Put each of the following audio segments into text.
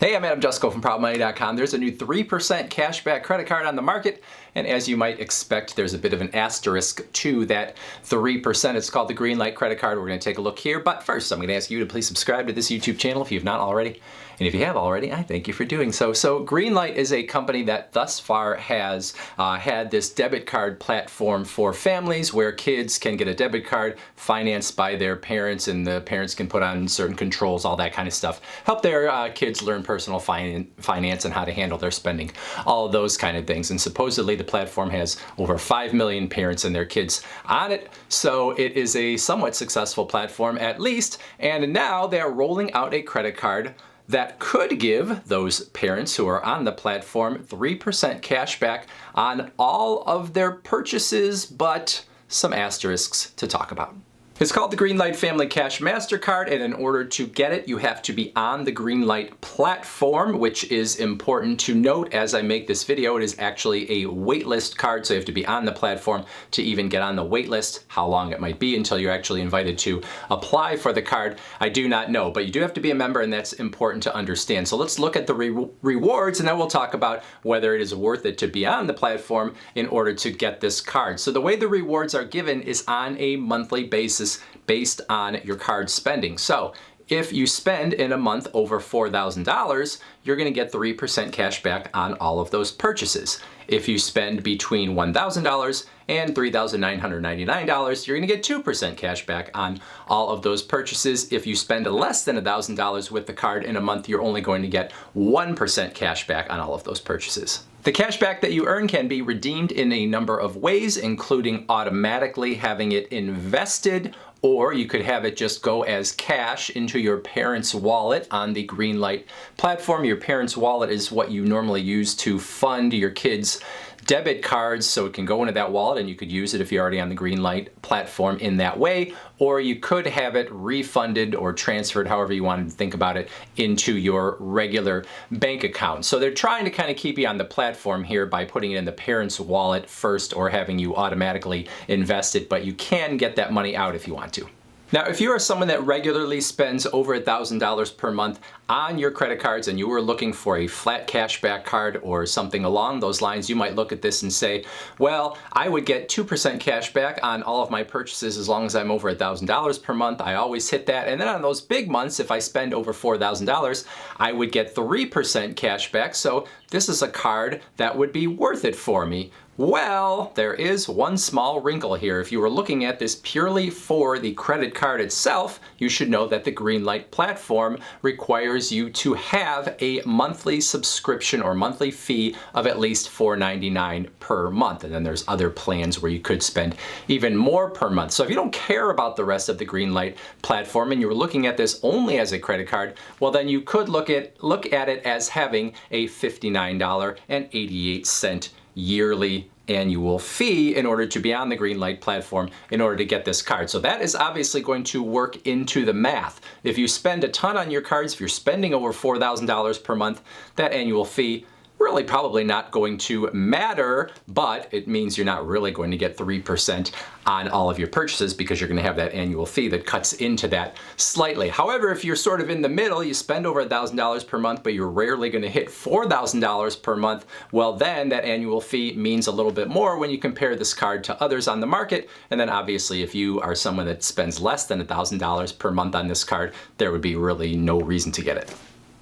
Hey, I'm Jusko from ProudMoney.com. There's a new 3% cashback credit card on the market, and as you might expect, there's a bit of an asterisk to that 3%. It's called the Greenlight credit card. We're going to take a look here, but first I'm going to ask you to please subscribe to this YouTube channel if you've not already. And if you have already, I thank you for doing so. So Greenlight is a company that thus far has had this debit card platform for families where kids can get a debit card financed by their parents, and the parents can put on certain controls, all that kind of stuff. Help their kids learn personal finance and how to handle their spending, all of those kind of things. And supposedly the platform has over 5 million parents and their kids on it. So it is a somewhat successful platform at least. And now they're rolling out a credit card that could give those parents who are on the platform 3% cash back on all of their purchases, but some asterisks to talk about. It's called the Greenlight Family Cash MasterCard, and in order to get it, you have to be on the Greenlight platform, which is important to note as I make this video. It is actually a waitlist card, so you have to be on the platform to even get on the waitlist. How long it might be until you're actually invited to apply for the card, I do not know, but you do have to be a member, and that's important to understand. So let's look at the rewards, and then we'll talk about whether it is worth it to be on the platform in order to get this card. So the way the rewards are given is on a monthly basis, based on your card spending. So if you spend in a month over $4,000, you're going to get 3% cash back on all of those purchases. If you spend between $1,000 and $3,999, you're going to get 2% cash back on all of those purchases. If you spend less than $1,000 with the card in a month, you're only going to get 1% cash back on all of those purchases. The cash back that you earn can be redeemed in a number of ways, including automatically having it invested, or you could have it just go as cash into your parents' wallet on the Greenlight platform. Your parents' wallet is what you normally use to fund your kids' debit cards, so it can go into that wallet and you could use it if you're already on the Greenlight platform in that way, or you could have it refunded or transferred, however you want to think about it, into your regular bank account. So they're trying to kind of keep you on the platform here by putting it in the parents' wallet first or having you automatically invest it, but you can get that money out if you want to. Now, if you are someone that regularly spends over $1,000 per month on your credit cards and you were looking for a flat cashback card or something along those lines, you might look at this and say, well, I would get 2% cash back on all of my purchases as long as I'm over $1,000 per month. I always hit that. And then on those big months, if I spend over $4,000, I would get 3% cash back. So this is a card that would be worth it for me. Well, there is one small wrinkle here. If you were looking at this purely for the credit card itself, you should know that the Greenlight platform requires you to have a monthly subscription or monthly fee of at least $4.99 per month. And then there's other plans where you could spend even more per month. So if you don't care about the rest of the Greenlight platform and you're looking at this only as a credit card, well then you could look at it as having a $59.88 yearly annual fee in order to be on the Greenlight platform in order to get this card. So that is obviously going to work into the math. If you spend a ton on your cards, if you're spending over $4,000 per month, that annual fee really probably not going to matter, but it means you're not really going to get 3% on all of your purchases because you're going to have that annual fee that cuts into that slightly. However, if you're sort of in the middle, you spend over $1,000 per month, but you're rarely going to hit $4,000 per month, well then that annual fee means a little bit more when you compare this card to others on the market. And then obviously if you are someone that spends less than $1,000 per month on this card, there would be really no reason to get it.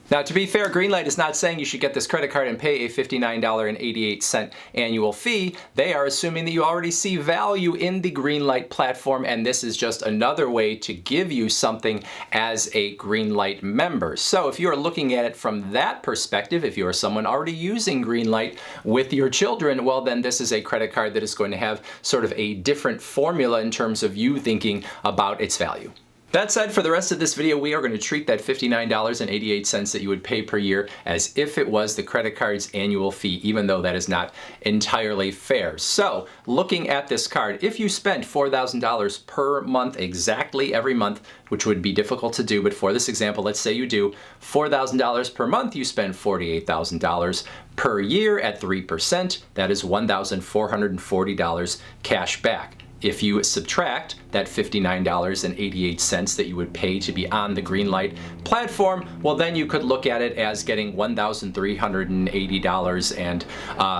Now, to be fair, Greenlight is not saying you should get this credit card and pay a $59.88 annual fee. They are assuming that you already see value in the Greenlight platform, and this is just another way to give you something as a Greenlight member. So if you are looking at it from that perspective, if you are someone already using Greenlight with your children, well then this is a credit card that is going to have sort of a different formula in terms of you thinking about its value. That said, for the rest of this video, we are going to treat that $59.88 that you would pay per year as if it was the credit card's annual fee, even though that is not entirely fair. So, looking at this card, if you spend $4,000 per month exactly every month, which would be difficult to do, but for this example, let's say you do $4,000 per month, you spend $48,000 per year at 3%. That is $1,440 cash back. If you subtract that $59.88 that you would pay to be on the Greenlight platform, well, then you could look at it as getting $1,380 and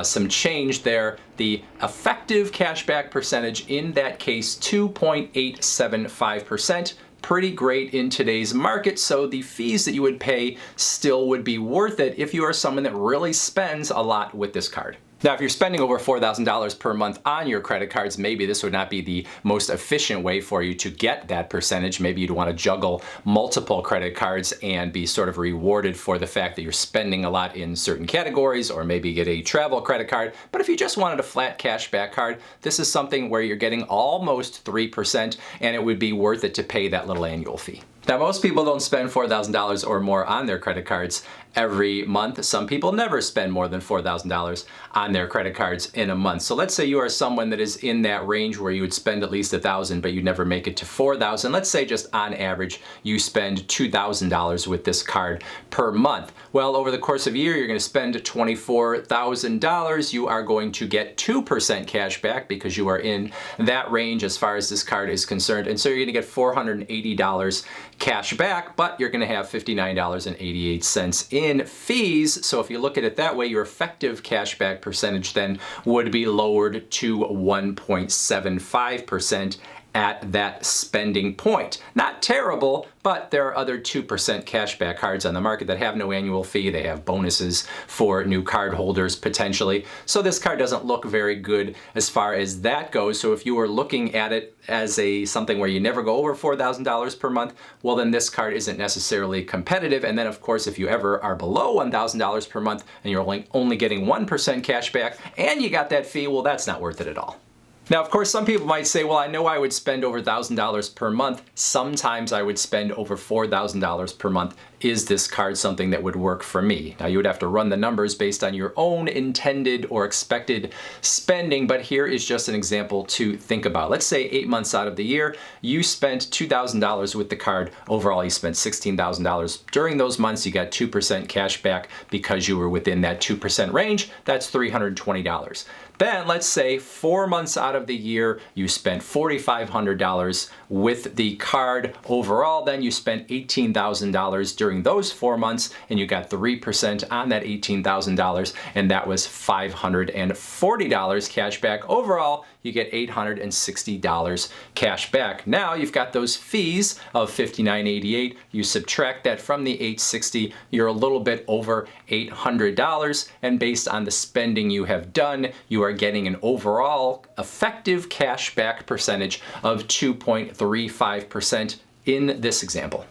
some change there. The effective cashback percentage in that case, 2.875%. Pretty great in today's market, so the fees that you would pay still would be worth it if you are someone that really spends a lot with this card. Now, if you're spending over $4,000 per month on your credit cards, maybe this would not be the most efficient way for you to get that percentage. Maybe you'd want to juggle multiple credit cards and be sort of rewarded for the fact that you're spending a lot in certain categories, or maybe get a travel credit card. But if you just wanted a flat cashback card, this is something where you're getting almost 3%, and it would be worth it to pay that little annual fee. Now, most people don't spend $4,000 or more on their credit cards every month. Some people never spend more than $4,000 on their credit cards in a month. So let's say you are someone that is in that range where you would spend at least $1,000, but you never make it to $4,000. Let's say just on average, you spend $2,000 with this card per month. Well, over the course of a year, you're going to spend $24,000. You are going to get 2% cash back because you are in that range as far as this card is concerned. And so you're going to get $480 cash back, but you're going to have $59.88 in fees. So if you look at it that way, your effective cashback percentage then would be lowered to 1.75% at that spending point. Not terrible, but there are other 2% cashback cards on the market that have no annual fee. They have bonuses for new card holders potentially. So this card doesn't look very good as far as that goes. So if you were looking at it as something where you never go over $4,000 per month, well, then this card isn't necessarily competitive. And then of course, if you ever are below $1,000 per month and you're only getting 1% cash back and you got that fee, well, that's not worth it at all. Now, of course, some people might say, well, I know I would spend over $1,000 per month. Sometimes I would spend over $4,000 per month. Is this card something that would work for me? Now, you would have to run the numbers based on your own intended or expected spending, but here is just an example to think about. Let's say 8 months out of the year, you spent $2,000 with the card. Overall, you spent $16,000. During those months, you got 2% cash back because you were within that 2% range. That's $320. Then let's say 4 months out of the year, you spent $4,500 with the card. Overall, then you spent $18,000 during those 4 months, and you got 3% on that $18,000, and that was $540 cash back. Overall, you get $860 cash back. Now you've got those fees of $59.88. You subtract that from the $860, you're a little bit over $800, and based on the spending you have done, you are getting an overall effective cash back percentage of 2.35% in this example.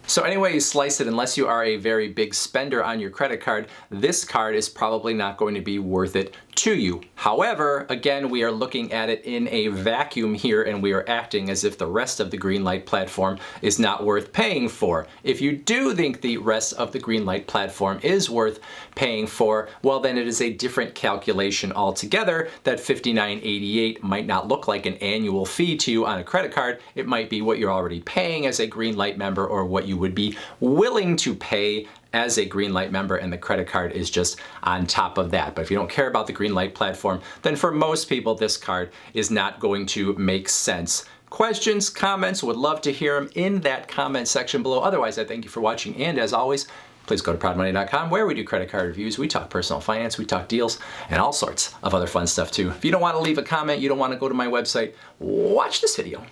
So anyway you slice it, unless you are a very big spender on your credit card, this card is probably not going to be worth it to you. However, again, we are looking at it in a vacuum here, and we are acting as if the rest of the Greenlight platform is not worth paying for. If you do think the rest of the Greenlight platform is worth paying for, well, then it is a different calculation altogether. That $59.88 might not look like an annual fee to you on a credit card. It might be what you're already paying as a Greenlight member, or what you would be willing to pay as a Greenlight member, and the credit card is just on top of that. But if you don't care about the Greenlight platform, then for most people, this card is not going to make sense. Questions, comments, would love to hear them in that comment section below. Otherwise, I thank you for watching, and as always, please go to proudmoney.com, where we do credit card reviews. We talk personal finance, we talk deals, and all sorts of other fun stuff too. If you don't want to leave a comment, you don't want to go to my website, watch this video.